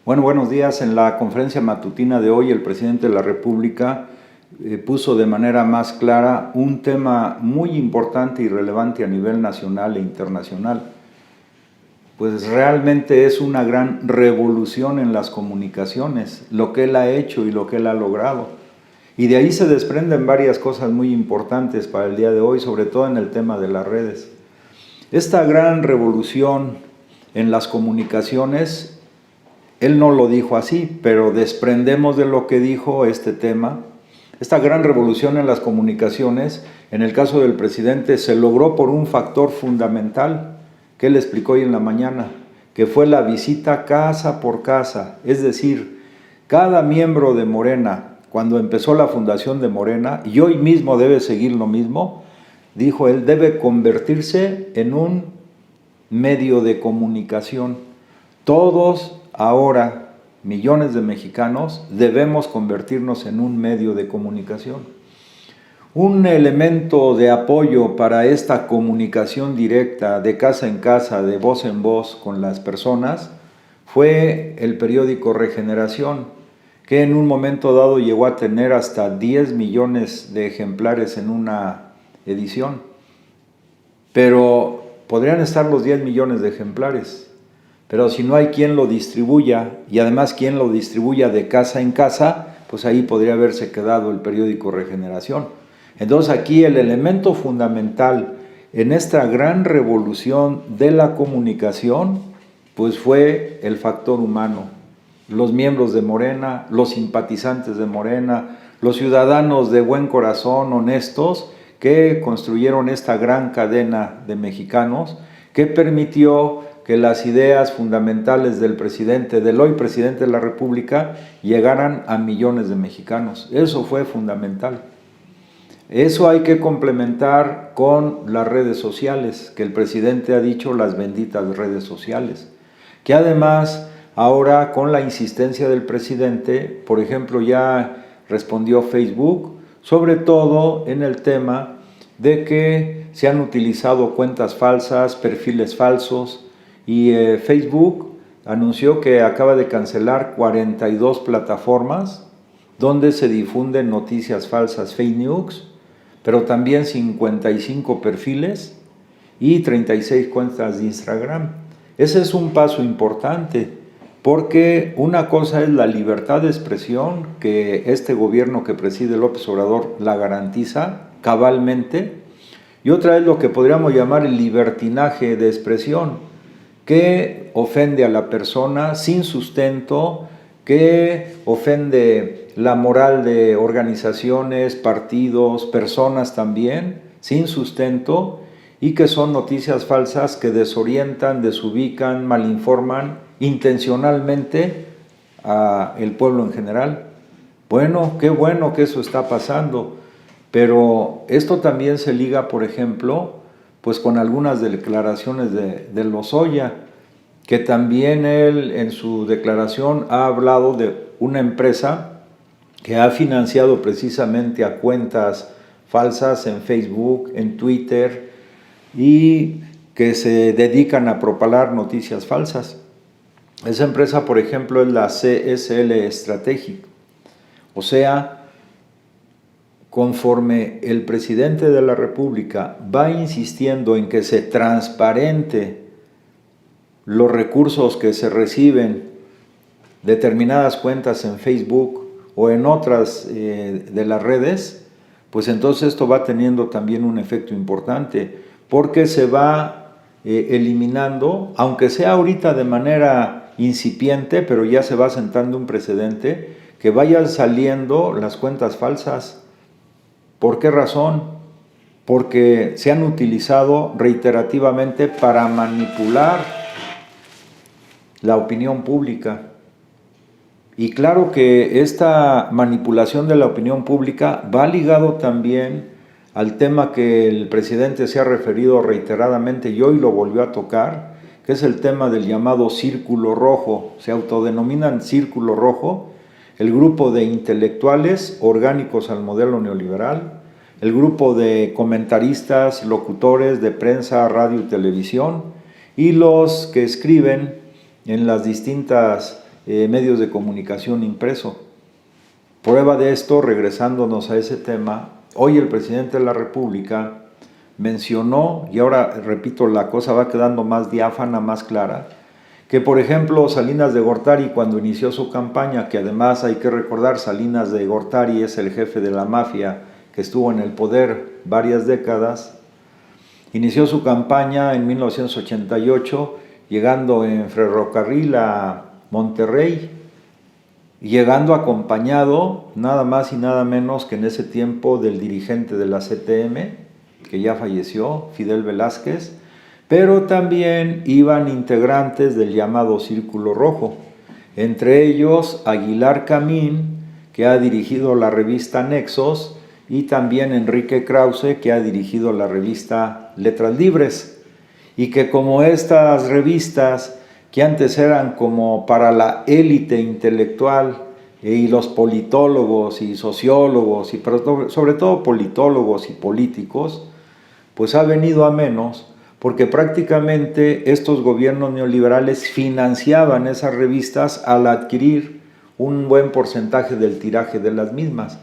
Bueno, buenos días. En la conferencia matutina de hoy, el presidente de la República puso de manera más clara un tema muy importante y relevante a nivel nacional e internacional. Pues realmente es una gran revolución en las comunicaciones, lo que él ha hecho y lo que él ha logrado. Y de ahí se desprenden varias cosas muy importantes para el día de hoy, sobre todo en el tema de las redes. Esta gran revolución en las comunicaciones, él no lo dijo así, pero desprendemos de lo que dijo este tema. Esta gran revolución en las comunicaciones, en el caso del presidente, se logró por un factor fundamental que él explicó hoy en la mañana, que fue la visita casa por casa. Es decir, cada miembro de Morena, cuando empezó la fundación de Morena, y hoy mismo debe seguir lo mismo, dijo él, debe convertirse en un medio de comunicación. Todos ahora, millones de mexicanos, debemos convertirnos en un medio de comunicación. Un elemento de apoyo para esta comunicación directa, de casa en casa, de voz en voz con las personas, fue el periódico Regeneración, que en un momento dado llegó a tener hasta 10 millones de ejemplares en una edición. Pero podrían estar los 10 millones de ejemplares, pero si no hay quien lo distribuya, y además quien lo distribuya de casa en casa, pues ahí podría haberse quedado el periódico Regeneración. Entonces aquí el elemento fundamental en esta gran revolución de la comunicación, pues fue el factor humano. Los miembros de Morena, los simpatizantes de Morena, los ciudadanos de buen corazón, honestos, que construyeron esta gran cadena de mexicanos que permitió que las ideas fundamentales del presidente, del hoy presidente de la República, llegaran a millones de mexicanos. Eso fue fundamental. Eso hay que complementar con las redes sociales, que el presidente ha dicho, las benditas redes sociales, que además ahora con la insistencia del presidente, por ejemplo, ya respondió Facebook, sobre todo en el tema de que se han utilizado cuentas falsas, perfiles falsos, y Facebook anunció que acaba de cancelar 42 plataformas donde se difunden noticias falsas, fake news, pero también 55 perfiles y 36 cuentas de Instagram. Ese es un paso importante, porque una cosa es la libertad de expresión, que este gobierno que preside López Obrador la garantiza cabalmente, y otra es lo que podríamos llamar el libertinaje de expresión, que ofende a la persona sin sustento, que ofende la moral de organizaciones, partidos, personas también, sin sustento, y que son noticias falsas que desorientan, desubican, malinforman intencionalmente al pueblo en general. Bueno, qué bueno que eso está pasando, pero esto también se liga, por ejemplo, pues con algunas declaraciones de Lozoya, que también él en su declaración ha hablado de una empresa que ha financiado precisamente a cuentas falsas en Facebook, en Twitter, y que se dedican a propalar noticias falsas. Esa empresa, por ejemplo, es la CSL Strategic. O sea, conforme el presidente de la República va insistiendo en que se transparente los recursos que se reciben determinadas cuentas en Facebook o en otras de las redes, pues entonces esto va teniendo también un efecto importante, porque se va eliminando, aunque sea ahorita de manera incipiente, pero ya se va sentando un precedente, que vayan saliendo las cuentas falsas. ¿Por qué razón? Porque se han utilizado reiterativamente para manipular la opinión pública. Y claro que esta manipulación de la opinión pública va ligado también al tema que el presidente se ha referido reiteradamente y hoy lo volvió a tocar, que es el tema del llamado Círculo Rojo. Se autodenominan Círculo Rojo el grupo de intelectuales orgánicos al modelo neoliberal, el grupo de comentaristas, locutores de prensa, radio y televisión, y los que escriben en las distintas medios de comunicación impreso. Prueba de esto, regresándonos a ese tema, hoy el presidente de la República mencionó, y ahora repito, la cosa va quedando más diáfana, más clara, que por ejemplo Salinas de Gortari, cuando inició su campaña, que además hay que recordar, Salinas de Gortari es el jefe de la mafia que estuvo en el poder varias décadas, inició su campaña en 1988, llegando en ferrocarril a Monterrey, llegando acompañado nada más y nada menos que en ese tiempo del dirigente de la CTM, que ya falleció, Fidel Velázquez, pero también iban integrantes del llamado Círculo Rojo, entre ellos Aguilar Camín, que ha dirigido la revista Nexos, y también Enrique Krause, que ha dirigido la revista Letras Libres, y que como estas revistas, que antes eran como para la élite intelectual, y los politólogos y sociólogos, pero sobre todo politólogos y políticos, pues ha venido a menos, porque prácticamente estos gobiernos neoliberales financiaban esas revistas al adquirir un buen porcentaje del tiraje de las mismas.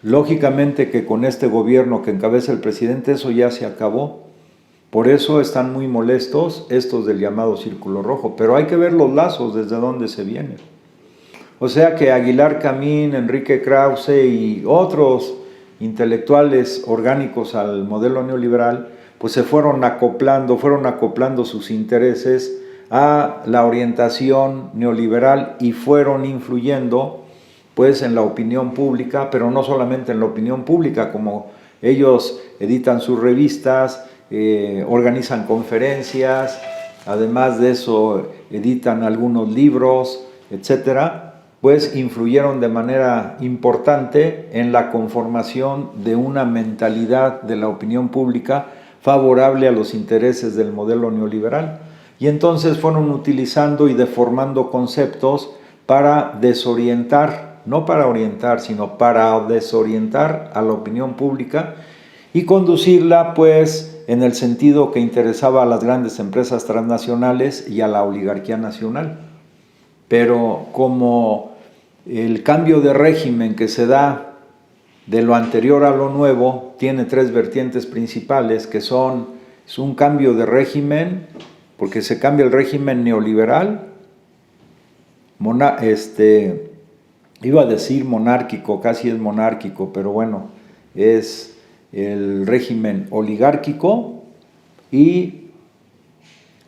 Lógicamente que con este gobierno que encabeza el presidente eso ya se acabó. Por eso están muy molestos estos del llamado Círculo Rojo, pero hay que ver los lazos desde dónde se vienen. O sea que Aguilar Camín, Enrique Krause y otros intelectuales orgánicos al modelo neoliberal, pues se fueron acoplando sus intereses a la orientación neoliberal y fueron influyendo pues en la opinión pública, pero no solamente en la opinión pública, como ellos editan sus revistas, organizan conferencias, además de eso editan algunos libros, etcétera, pues influyeron de manera importante en la conformación de una mentalidad de la opinión pública favorable a los intereses del modelo neoliberal. Y entonces fueron utilizando y deformando conceptos para desorientar, no para orientar, sino para desorientar a la opinión pública y conducirla pues en el sentido que interesaba a las grandes empresas transnacionales y a la oligarquía nacional. Pero como el cambio de régimen que se da de lo anterior a lo nuevo tiene tres vertientes principales, que son es un cambio de régimen, porque se cambia el régimen neoliberal, iba a decir monárquico, casi es monárquico, pero bueno, es el régimen oligárquico y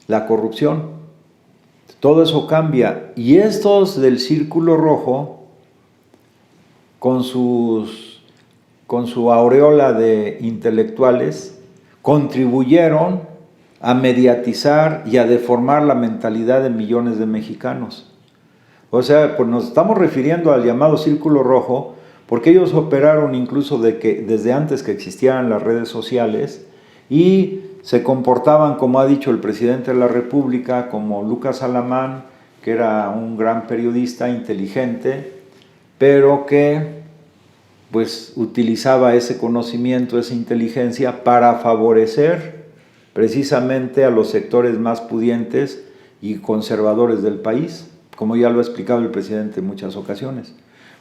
la corrupción. Todo eso cambia. Y estos del Círculo Rojo, con su aureola de intelectuales, contribuyeron a mediatizar y a deformar la mentalidad de millones de mexicanos. O sea, pues nos estamos refiriendo al llamado Círculo Rojo, porque ellos operaron incluso desde antes que existieran las redes sociales y se comportaban, como ha dicho el presidente de la República, como Lucas Alamán, que era un gran periodista inteligente, pero que pues utilizaba ese conocimiento, esa inteligencia para favorecer precisamente a los sectores más pudientes y conservadores del país, como ya lo ha explicado el presidente en muchas ocasiones.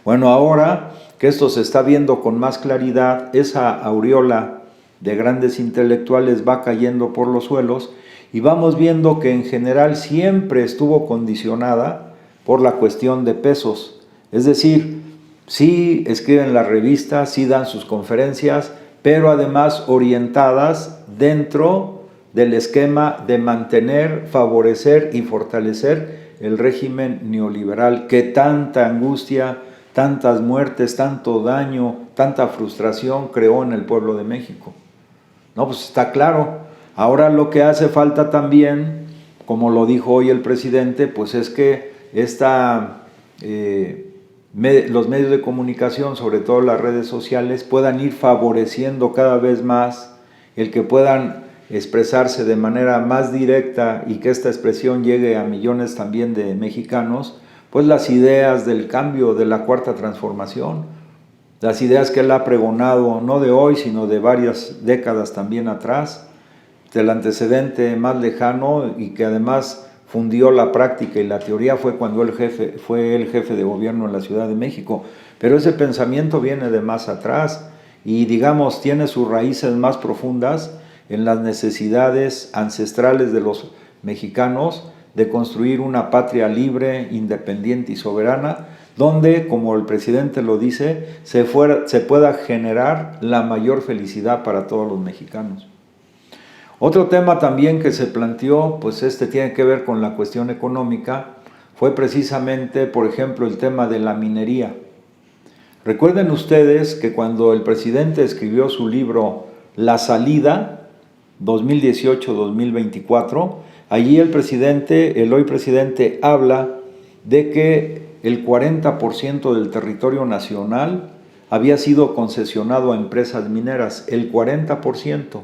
Bueno, ahora que esto se está viendo con más claridad, esa aureola de grandes intelectuales va cayendo por los suelos y vamos viendo que en general siempre estuvo condicionada por la cuestión de pesos. Es decir, sí escriben las revistas, sí dan sus conferencias, pero además orientadas dentro del esquema de mantener, favorecer y fortalecer el régimen neoliberal que tanta angustia, tantas muertes, tanto daño, tanta frustración creó en el pueblo de México. No, pues está claro. Ahora lo que hace falta también, como lo dijo hoy el presidente, pues es que los medios de comunicación, sobre todo las redes sociales, puedan ir favoreciendo cada vez más el que puedan expresarse de manera más directa y que esta expresión llegue a millones también de mexicanos, pues las ideas del cambio, de la cuarta transformación, las ideas que él ha pregonado no de hoy, sino de varias décadas también atrás, del antecedente más lejano y que además fundió la práctica y la teoría fue cuando fue el jefe de gobierno en la Ciudad de México. Pero ese pensamiento viene de más atrás y, digamos, tiene sus raíces más profundas en las necesidades ancestrales de los mexicanos de construir una patria libre, independiente y soberana, donde, como el presidente lo dice, se pueda generar la mayor felicidad para todos los mexicanos. Otro tema también que se planteó, pues tiene que ver con la cuestión económica, fue precisamente, por ejemplo, el tema de la minería. Recuerden ustedes que cuando el presidente escribió su libro La Salida, 2018-2024, allí el hoy presidente habla de que el 40% del territorio nacional había sido concesionado a empresas mineras, el 40%.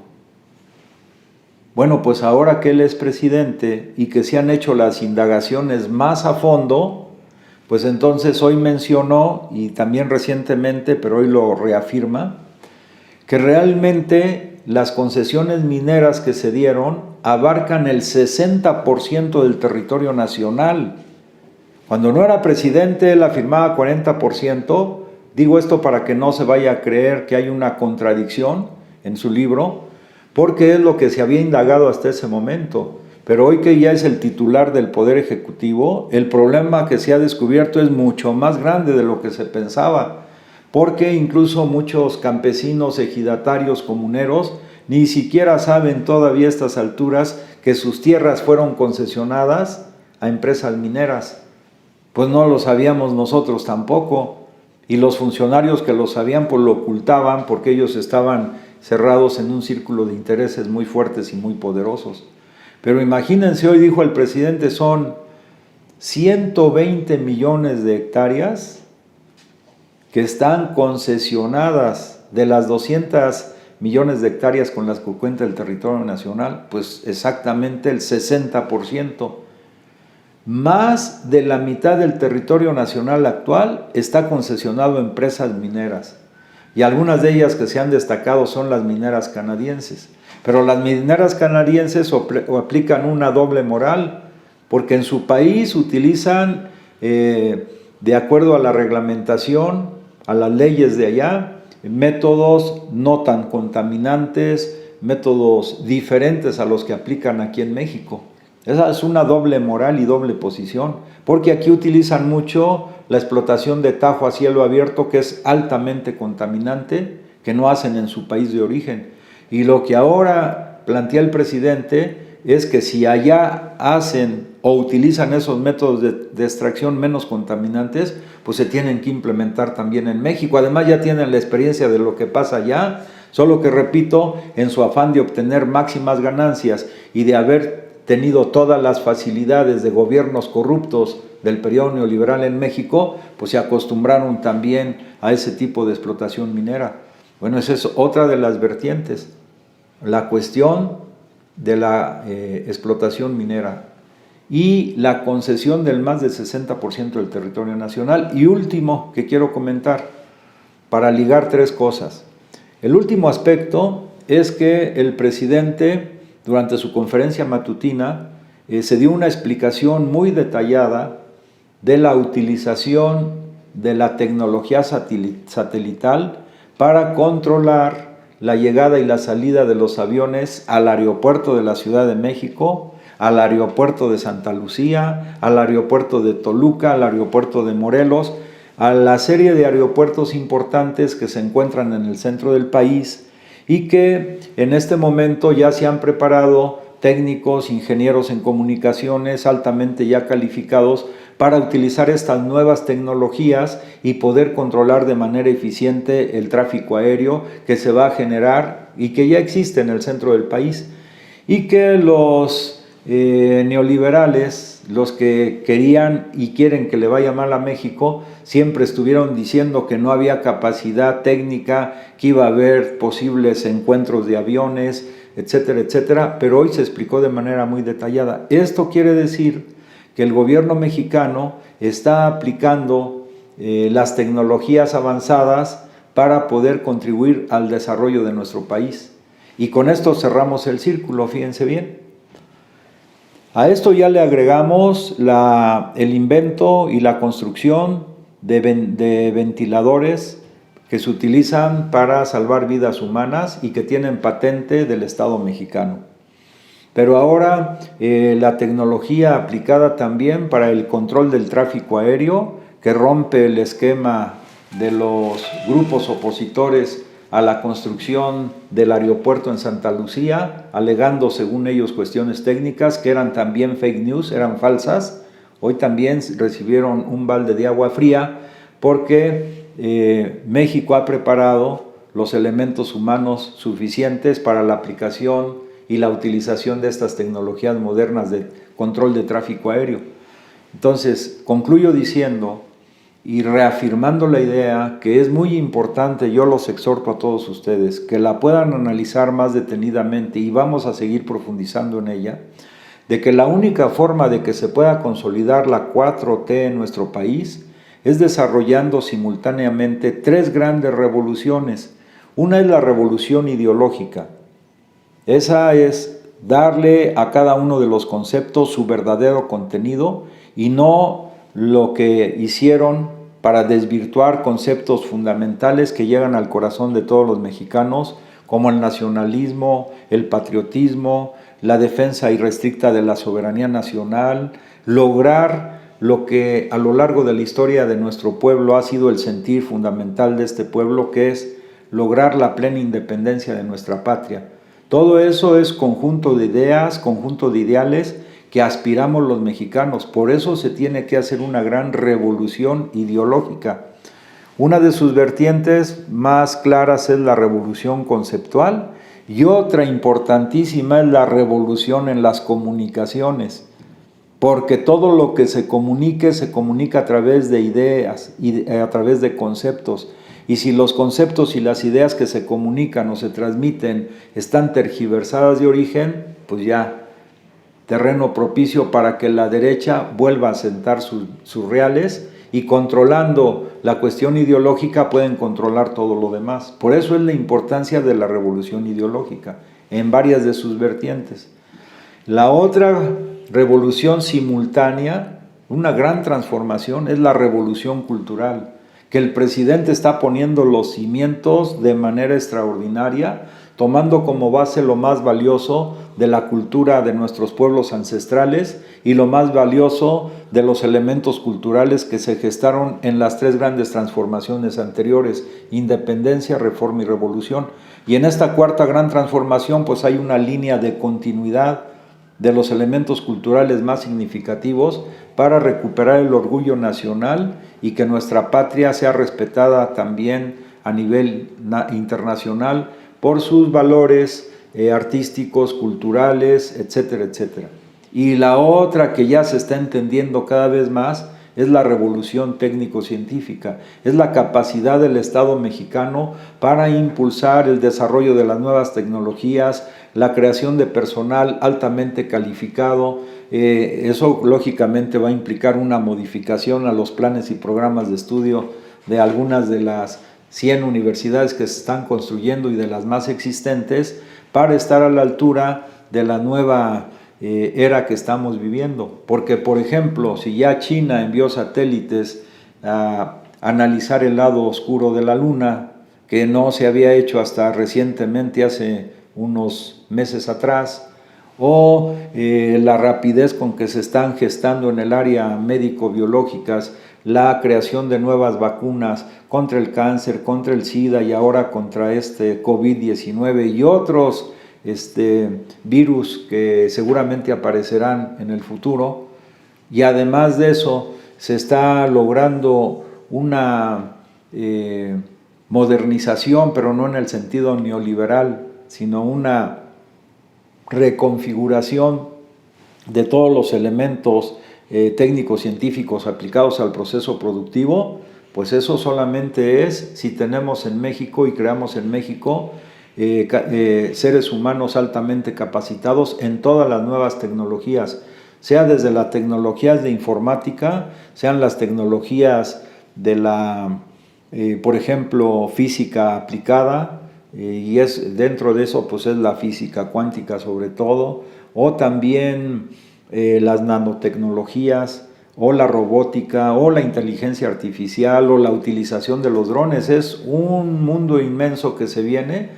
Bueno, pues ahora que él es presidente y que se han hecho las indagaciones más a fondo, pues entonces hoy mencionó, y también recientemente, pero hoy lo reafirma, que realmente las concesiones mineras que se dieron abarcan el 60% del territorio nacional. Cuando no era presidente, él afirmaba 40%. Digo esto para que no se vaya a creer que hay una contradicción en su libro, porque es lo que se había indagado hasta ese momento. Pero hoy que ya es el titular del Poder Ejecutivo, el problema que se ha descubierto es mucho más grande de lo que se pensaba, porque incluso muchos campesinos, ejidatarios, comuneros, ni siquiera saben todavía a estas alturas que sus tierras fueron concesionadas a empresas mineras. Pues no lo sabíamos nosotros tampoco, y los funcionarios que lo sabían pues lo ocultaban porque ellos estaban cerrados en un círculo de intereses muy fuertes y muy poderosos. Pero imagínense, hoy dijo el presidente, son 120 millones de hectáreas que están concesionadas de las 200 millones de hectáreas con las que cuenta el territorio nacional, pues exactamente el 60%. Más de la mitad del territorio nacional actual está concesionado a empresas mineras. Y algunas de ellas que se han destacado son las mineras canadienses. Pero las mineras canadienses aplican una doble moral, porque en su país utilizan, de acuerdo a la reglamentación, a las leyes de allá, métodos no tan contaminantes, métodos diferentes a los que aplican aquí en México. Esa es una doble moral y doble posición, porque aquí utilizan mucho la explotación de tajo a cielo abierto, que es altamente contaminante, que no hacen en su país de origen. Y lo que ahora plantea el presidente es que si allá hacen o utilizan esos métodos de extracción menos contaminantes, pues se tienen que implementar también en México. Además ya tienen la experiencia de lo que pasa allá, solo que, repito, en su afán de obtener máximas ganancias y de haber tenido todas las facilidades de gobiernos corruptos del periodo neoliberal en México, pues se acostumbraron también a ese tipo de explotación minera. Bueno, esa es otra de las vertientes, la cuestión de la explotación minera y la concesión del más del 60% del territorio nacional. Y último que quiero comentar, para ligar tres cosas. El último aspecto es que el presidente, durante su conferencia matutina, se dio una explicación muy detallada de la utilización de la tecnología satelital para controlar la llegada y la salida de los aviones al aeropuerto de la Ciudad de México, al aeropuerto de Santa Lucía, al aeropuerto de Toluca, al aeropuerto de Morelos, a la serie de aeropuertos importantes que se encuentran en el centro del país y que en este momento ya se han preparado técnicos, ingenieros en comunicaciones altamente ya calificados para utilizar estas nuevas tecnologías y poder controlar de manera eficiente el tráfico aéreo que se va a generar y que ya existe en el centro del país, y que los neoliberales, los que querían y quieren que le vaya mal a México, siempre estuvieron diciendo que no había capacidad técnica, que iba a haber posibles encuentros de aviones, etcétera, etcétera, pero hoy se explicó de manera muy detallada. Esto quiere decir que el gobierno mexicano está aplicando las tecnologías avanzadas para poder contribuir al desarrollo de nuestro país. Y con esto cerramos el círculo, fíjense bien. A esto ya le agregamos el invento y la construcción de ventiladores que se utilizan para salvar vidas humanas y que tienen patente del Estado mexicano. Pero ahora la tecnología aplicada también para el control del tráfico aéreo, que rompe el esquema de los grupos opositores a la construcción del aeropuerto en Santa Lucía, alegando según ellos cuestiones técnicas que eran también fake news, eran falsas. Hoy también recibieron un balde de agua fría porque México ha preparado los elementos humanos suficientes para la aplicación y la utilización de estas tecnologías modernas de control de tráfico aéreo. Entonces, concluyo diciendo y reafirmando la idea que es muy importante, yo los exhorto a todos ustedes, que la puedan analizar más detenidamente y vamos a seguir profundizando en ella, de que la única forma de que se pueda consolidar la 4T en nuestro país es desarrollando simultáneamente 3 grandes revoluciones. Una es la revolución ideológica. Esa es darle a cada uno de los conceptos su verdadero contenido y no lo que hicieron para desvirtuar conceptos fundamentales que llegan al corazón de todos los mexicanos, como el nacionalismo, el patriotismo, la defensa irrestricta de la soberanía nacional, lograr lo que a lo largo de la historia de nuestro pueblo ha sido el sentir fundamental de este pueblo, que es lograr la plena independencia de nuestra patria. Todo eso es conjunto de ideas, conjunto de ideales que aspiramos los mexicanos. Por eso se tiene que hacer una gran revolución ideológica. Una de sus vertientes más claras es la revolución conceptual y otra importantísima es la revolución en las comunicaciones, porque todo lo que se comunica a través de ideas y a través de conceptos. Y si los conceptos y las ideas que se comunican o se transmiten están tergiversadas de origen, pues ya, terreno propicio para que la derecha vuelva a sentar sus reales y controlando la cuestión ideológica pueden controlar todo lo demás. Por eso es la importancia de la revolución ideológica en varias de sus vertientes. La otra revolución simultánea, una gran transformación, es la revolución cultural, que el presidente está poniendo los cimientos de manera extraordinaria, tomando como base lo más valioso de la cultura de nuestros pueblos ancestrales y lo más valioso de los elementos culturales que se gestaron en las 3 grandes transformaciones anteriores: independencia, reforma y revolución. Y en esta 4ª gran transformación pues hay una línea de continuidad de los elementos culturales más significativos para recuperar el orgullo nacional y que nuestra patria sea respetada también a nivel internacional por sus valores artísticos, culturales, etcétera, etcétera. Y la otra que ya se está entendiendo cada vez más es la revolución técnico-científica, es la capacidad del Estado mexicano para impulsar el desarrollo de las nuevas tecnologías, la creación de personal altamente calificado. Eso lógicamente va a implicar una modificación a los planes y programas de estudio de algunas de las 100 universidades que se están construyendo y de las más existentes para estar a la altura de la nueva era que estamos viviendo. Porque, por ejemplo, si ya China envió satélites a analizar el lado oscuro de la Luna, que no se había hecho hasta recientemente, hace unos meses atrás, o la rapidez con que se están gestando en el área médico-biológicas la creación de nuevas vacunas contra el cáncer, contra el SIDA y ahora contra este COVID-19 y otros virus que seguramente aparecerán en el futuro. Y además de eso se está logrando una modernización, pero no en el sentido neoliberal, sino una reconfiguración de todos los elementos técnicos científicos aplicados al proceso productivo. Pues eso solamente es si tenemos en México y creamos en México seres humanos altamente capacitados en todas las nuevas tecnologías, sea desde las tecnologías de informática, sean las tecnologías de la, por ejemplo, física aplicada, y es dentro de eso pues es la física cuántica sobre todo, o también las nanotecnologías, o la robótica, o la inteligencia artificial, o la utilización de los drones. Es un mundo inmenso que se viene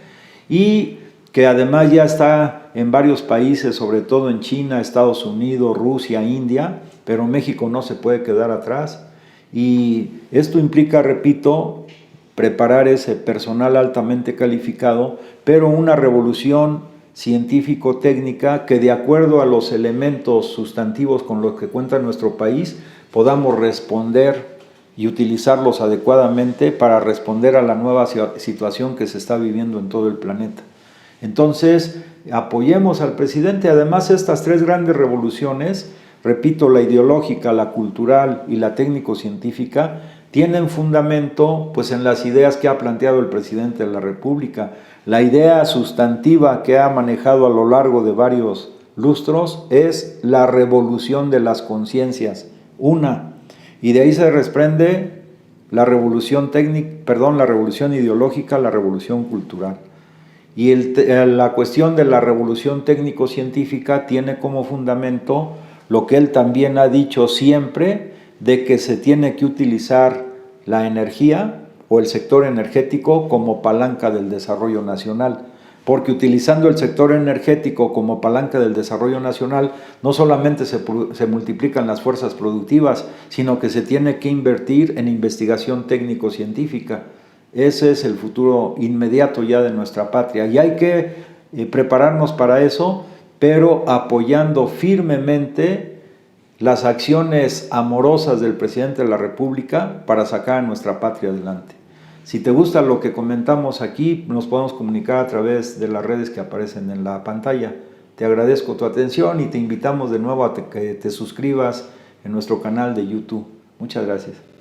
y que además ya está en varios países, sobre todo en China, Estados Unidos, Rusia, India, pero México no se puede quedar atrás. Y esto implica, repito, preparar ese personal altamente calificado, pero una revolución científico-técnica que, de acuerdo a los elementos sustantivos con los que cuenta nuestro país, podamos responder y utilizarlos adecuadamente para responder a la nueva situación que se está viviendo en todo el planeta. Entonces, apoyemos al presidente. Además, estas tres grandes revoluciones, repito, la ideológica, la cultural y la técnico-científica, tienen fundamento pues en las ideas que ha planteado el presidente de la República. La idea sustantiva que ha manejado a lo largo de varios lustros es la revolución de las conciencias, y de ahí se desprende la revolución la revolución ideológica, la revolución cultural. Y la cuestión de la revolución técnico-científica tiene como fundamento lo que él también ha dicho siempre, de que se tiene que utilizar la energía o el sector energético como palanca del desarrollo nacional, porque utilizando el sector energético como palanca del desarrollo nacional, no solamente se multiplican las fuerzas productivas, sino que se tiene que invertir en investigación técnico-científica. Ese es el futuro inmediato ya de nuestra patria, y hay que prepararnos para eso, pero apoyando firmemente las acciones amorosas del presidente de la República para sacar a nuestra patria adelante. Si te gusta lo que comentamos aquí, nos podemos comunicar a través de las redes que aparecen en la pantalla. Te agradezco tu atención y te invitamos de nuevo a que te suscribas en nuestro canal de YouTube. Muchas gracias.